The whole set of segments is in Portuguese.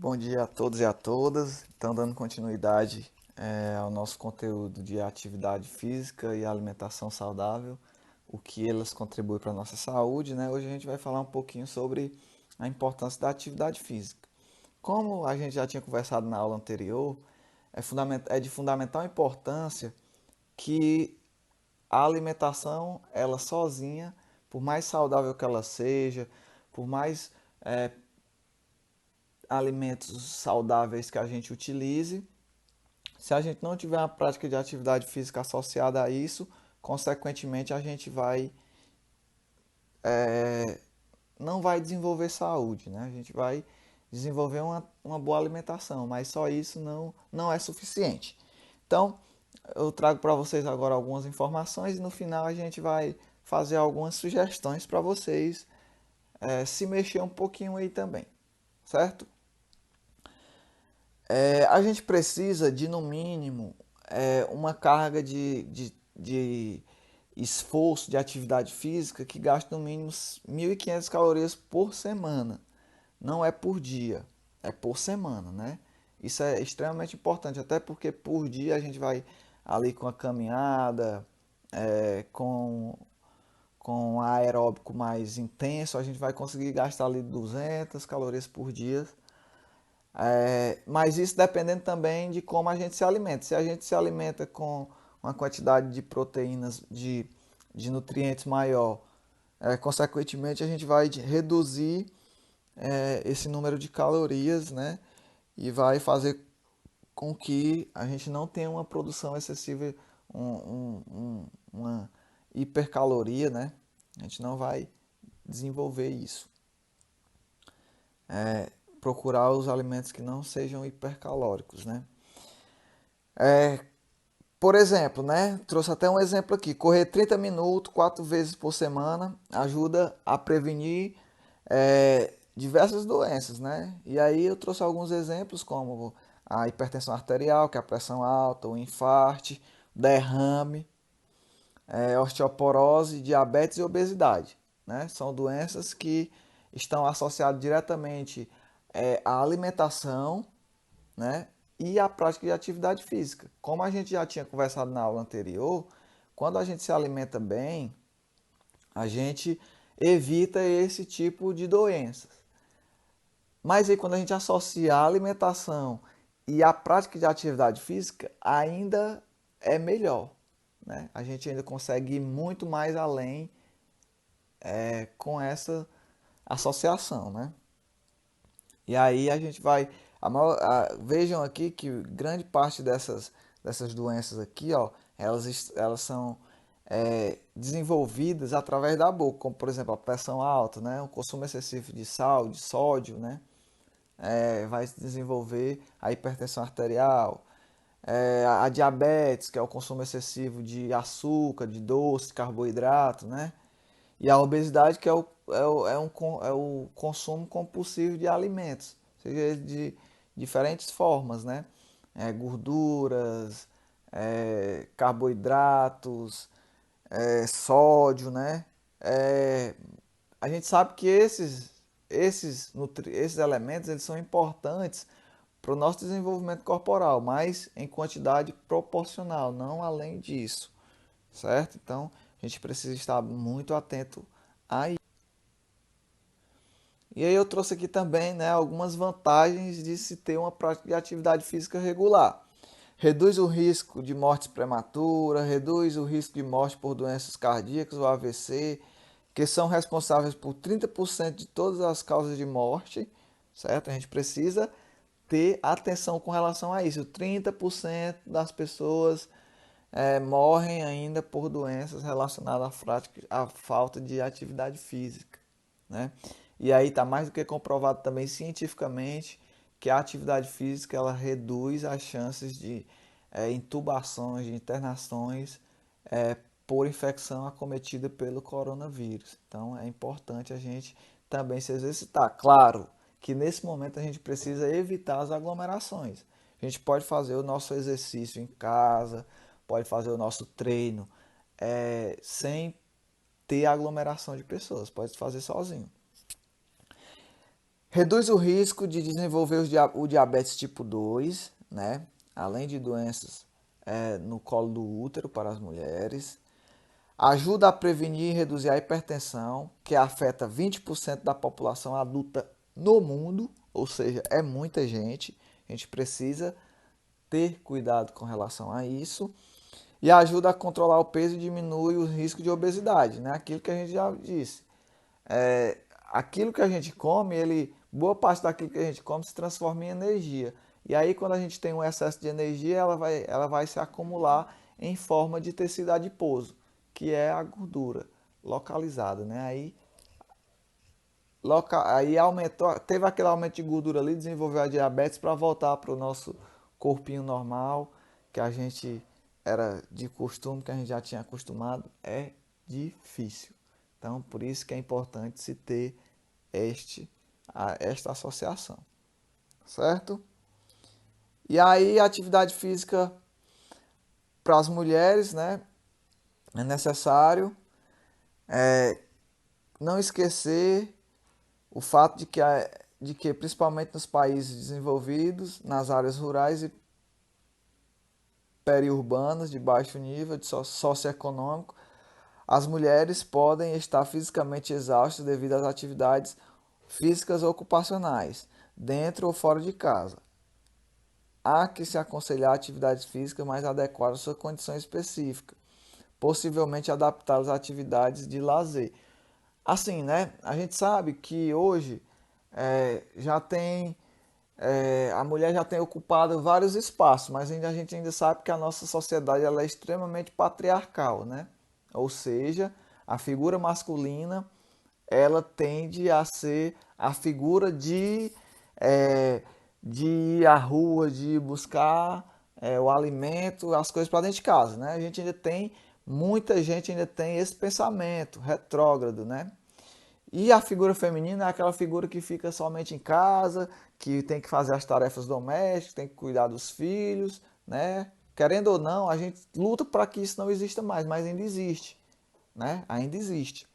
Bom dia a todos e a todas. Então, dando continuidade ao nosso conteúdo de atividade física e alimentação saudável, o que elas contribuem para a nossa saúde, né? Hoje a gente vai falar um pouquinho sobre a importância da atividade física. Como a gente já tinha conversado na aula anterior, é de fundamental importância que a alimentação, ela sozinha, por mais saudável que ela seja, por mais alimentos saudáveis que a gente utilize, se a gente não tiver uma prática de atividade física associada a isso, consequentemente a gente não vai desenvolver saúde, né? A gente vai desenvolver uma boa alimentação, mas só isso não é suficiente. Então, eu trago para vocês agora algumas informações e no final a gente vai fazer algumas sugestões para vocês se mexer um pouquinho aí também, certo? A gente precisa de, no mínimo, uma carga de esforço, de atividade física que gaste no mínimo 1.500 calorias por semana. Não é por dia, é por semana, né? Isso é extremamente importante, até porque por dia a gente vai ali com a caminhada, com aeróbico mais intenso, a gente vai conseguir gastar ali 200 calorias por dia, mas isso dependendo também de como a gente se alimenta. Se a gente se alimenta com uma quantidade de proteínas, de nutrientes maior, consequentemente a gente vai reduzir esse número de calorias, né? E vai fazer com que a gente não tenha uma produção excessiva, uma hipercaloria, né? A gente não vai desenvolver isso. Procurar os alimentos que não sejam hipercalóricos, né? Por exemplo, né? Trouxe até um exemplo aqui. Correr 30 minutos, 4 vezes por semana, ajuda a prevenir diversas doenças, né? E aí eu trouxe alguns exemplos como a hipertensão arterial, que é a pressão alta, o infarto, derrame, osteoporose, diabetes e obesidade, né? São doenças que estão associadas diretamente à alimentação, né? E a prática de atividade física. Como a gente já tinha conversado na aula anterior, quando a gente se alimenta bem, a gente evita esse tipo de doenças. Mas aí quando a gente associa a alimentação e a prática de atividade física, ainda é melhor, né? A gente ainda consegue ir muito mais além com essa associação, né? E aí a gente vai. Vejam aqui que grande parte dessas doenças aqui, ó, elas são desenvolvidas através da boca, como por exemplo a pressão alta, né? O consumo excessivo de sal, de sódio, né? Vai desenvolver a hipertensão arterial, a diabetes, que é o consumo excessivo de açúcar, de doce, carboidrato, né? E a obesidade, que é o consumo compulsivo de alimentos, seja ele de diferentes formas, né? Gorduras, carboidratos, sódio, né? É, a gente sabe que esses elementos eles são importantes para o nosso desenvolvimento corporal, mas em quantidade proporcional, não além disso, certo? Então, a gente precisa estar muito atento a isso. E aí eu trouxe aqui também, né, algumas vantagens de se ter uma prática de atividade física regular. Reduz o risco de morte prematura, reduz o risco de morte por doenças cardíacas ou AVC, que são responsáveis por 30% de todas as causas de morte, certo? A gente precisa ter atenção com relação a isso. 30% das pessoas morrem ainda por doenças relacionadas à falta de atividade física, né? E aí está mais do que comprovado também cientificamente que a atividade física ela reduz as chances de intubações, de internações por infecção acometida pelo coronavírus. Então é importante a gente também se exercitar. Claro que nesse momento a gente precisa evitar as aglomerações. A gente pode fazer o nosso exercício em casa, pode fazer o nosso treino sem ter aglomeração de pessoas, pode fazer sozinho. Reduz o risco de desenvolver o diabetes tipo 2, né? Além de doenças no colo do útero para as mulheres. Ajuda a prevenir e reduzir a hipertensão, que afeta 20% da população adulta no mundo, ou seja, é muita gente. A gente precisa ter cuidado com relação a isso. E ajuda a controlar o peso e diminui o risco de obesidade, né? Aquilo que a gente já disse. Aquilo que a gente come, boa parte daquilo que a gente come se transforma em energia. E aí, quando a gente tem um excesso de energia, ela vai se acumular em forma de tecido adiposo, que é a gordura localizada, né? Aí aumentou, teve aquele aumento de gordura ali, desenvolveu a diabetes para voltar para o nosso corpinho normal, que a gente era de costume, que a gente já tinha acostumado, é difícil. Então, por isso que é importante se ter esta associação, certo? E aí, atividade física para as mulheres, né? É necessário não esquecer o fato de que principalmente nos países desenvolvidos, nas áreas rurais e periurbanas de baixo nível de socioeconômico, as mulheres podem estar fisicamente exaustas devido às atividades físicas ocupacionais, dentro ou fora de casa. Há que se aconselhar atividades físicas mais adequadas à sua condição específica, possivelmente adaptadas às atividades de lazer. Assim, né? A gente sabe que hoje já tem a mulher já tem ocupado vários espaços, mas a gente ainda sabe que a nossa sociedade ela é extremamente patriarcal, né? Ou seja, a figura masculina ela tende a ser a figura é, de ir à rua, de buscar o alimento, as coisas para dentro de casa, né? Muita gente ainda tem esse pensamento retrógrado, né? E a figura feminina é aquela figura que fica somente em casa, que tem que fazer as tarefas domésticas, tem que cuidar dos filhos, né? Querendo ou não, a gente luta para que isso não exista mais, mas ainda existe, né? Ainda existe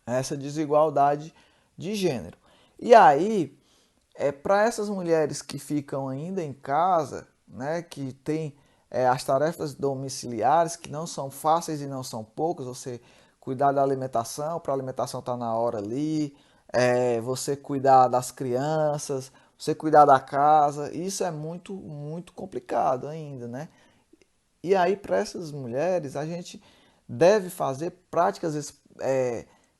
essa desigualdade de gênero. E aí, para essas mulheres que ficam ainda em casa, né, que têm as tarefas domiciliares, que não são fáceis e não são poucas, você cuidar da alimentação, para a alimentação estar na hora ali, você cuidar das crianças, você cuidar da casa, isso é muito, muito complicado ainda, né? E aí, para essas mulheres, a gente deve fazer práticas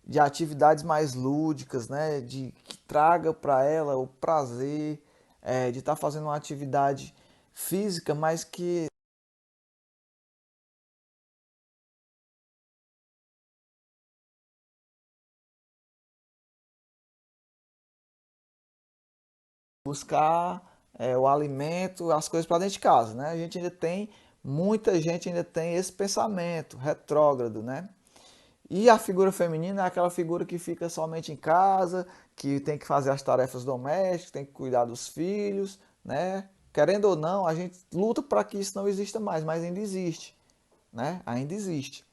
de atividades mais lúdicas, né? Que traga para ela o prazer de estar fazendo uma atividade física, mas que buscar o alimento, as coisas para dentro de casa, né? Muita gente ainda tem esse pensamento retrógrado, né? E a figura feminina é aquela figura que fica somente em casa, que tem que fazer as tarefas domésticas, tem que cuidar dos filhos, né? Querendo ou não, a gente luta para que isso não exista mais, mas ainda existe, né? Ainda existe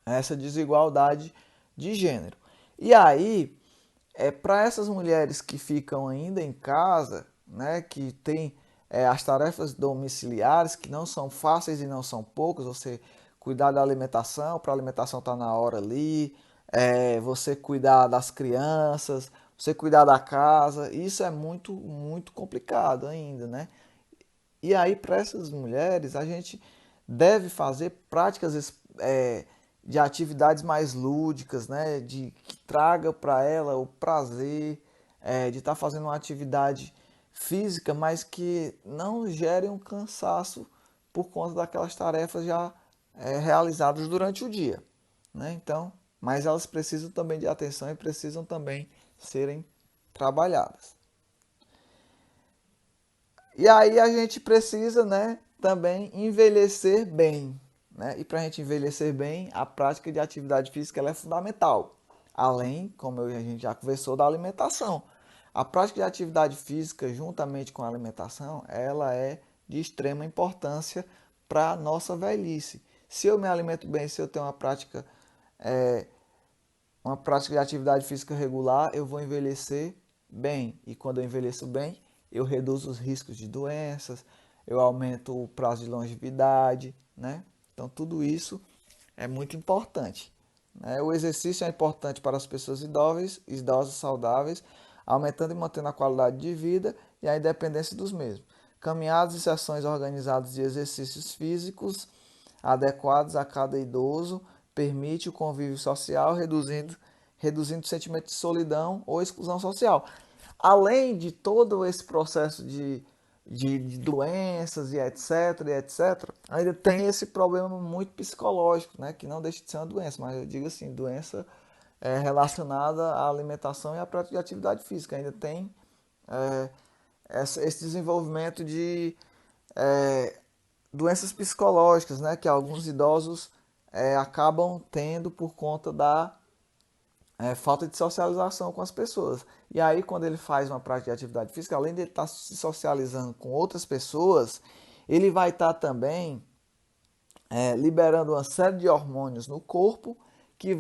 essa desigualdade de gênero. E aí, para essas mulheres que ficam ainda em casa, né, que têm as tarefas domiciliares, que não são fáceis e não são poucas, você cuidar da alimentação, para a alimentação estar na hora ali, você cuidar das crianças, você cuidar da casa, isso é muito, muito complicado ainda, né? E aí, para essas mulheres, a gente deve fazer práticas de atividades mais lúdicas, né? Que traga para ela o prazer de estar fazendo uma atividade física, mas que não gere um cansaço por conta daquelas tarefas já realizadas durante o dia, né? Então, mas elas precisam também de atenção e precisam também serem trabalhadas. E aí a gente precisa, né, também envelhecer bem, né? E para a gente envelhecer bem, a prática de atividade física ela é fundamental. Além, como a gente já conversou, da alimentação. A prática de atividade física, juntamente com a alimentação, ela é de extrema importância para a nossa velhice. Se eu me alimento bem, se eu tenho uma prática de atividade física regular, eu vou envelhecer bem e quando eu envelheço bem, eu reduzo os riscos de doenças, eu aumento o prazo de longevidade, né? Então tudo isso é muito importante, né? O exercício é importante para as pessoas idosas saudáveis, aumentando e mantendo a qualidade de vida e a independência dos mesmos. Caminhadas e sessões organizadas de exercícios físicos adequados a cada idoso permite o convívio social, reduzindo o sentimento de solidão ou exclusão social. Além de todo esse processo de doenças e etc, ainda tem esse problema muito psicológico, né? Que não deixa de ser uma doença, mas eu digo assim, doença relacionada à alimentação e à prática de atividade física. Ainda tem é, esse desenvolvimento de é, doenças psicológicas, né? Que alguns idosos acabam tendo por conta da falta de socialização com as pessoas. E aí, quando ele faz uma prática de atividade física, além de ele estar se socializando com outras pessoas, ele vai estar também liberando uma série de hormônios no corpo que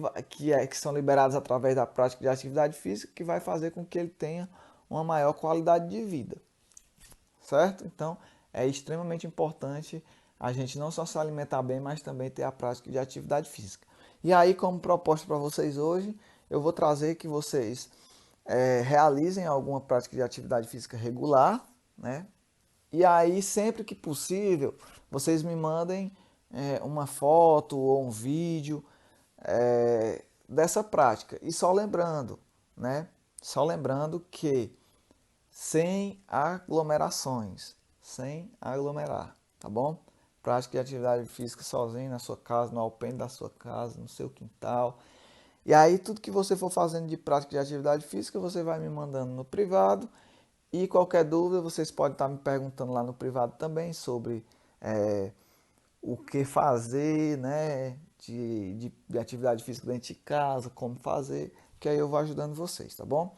são liberados através da prática de atividade física, que vai fazer com que ele tenha uma maior qualidade de vida, certo? Então, é extremamente importante a gente não só se alimentar bem, mas também ter a prática de atividade física. E aí, como proposta para vocês hoje, eu vou trazer que vocês realizem alguma prática de atividade física regular, né? E aí, sempre que possível, vocês me mandem uma foto ou um vídeo dessa prática. E só lembrando, né? Só lembrando que sem aglomerações, sem aglomerar, tá bom? Prática de atividade física sozinho na sua casa, no alpendre da sua casa, no seu quintal. E aí tudo que você for fazendo de prática de atividade física, você vai me mandando no privado. E qualquer dúvida, vocês podem estar me perguntando lá no privado também sobre é, o que fazer, né? De atividade física dentro de casa, como fazer, que aí eu vou ajudando vocês, tá bom?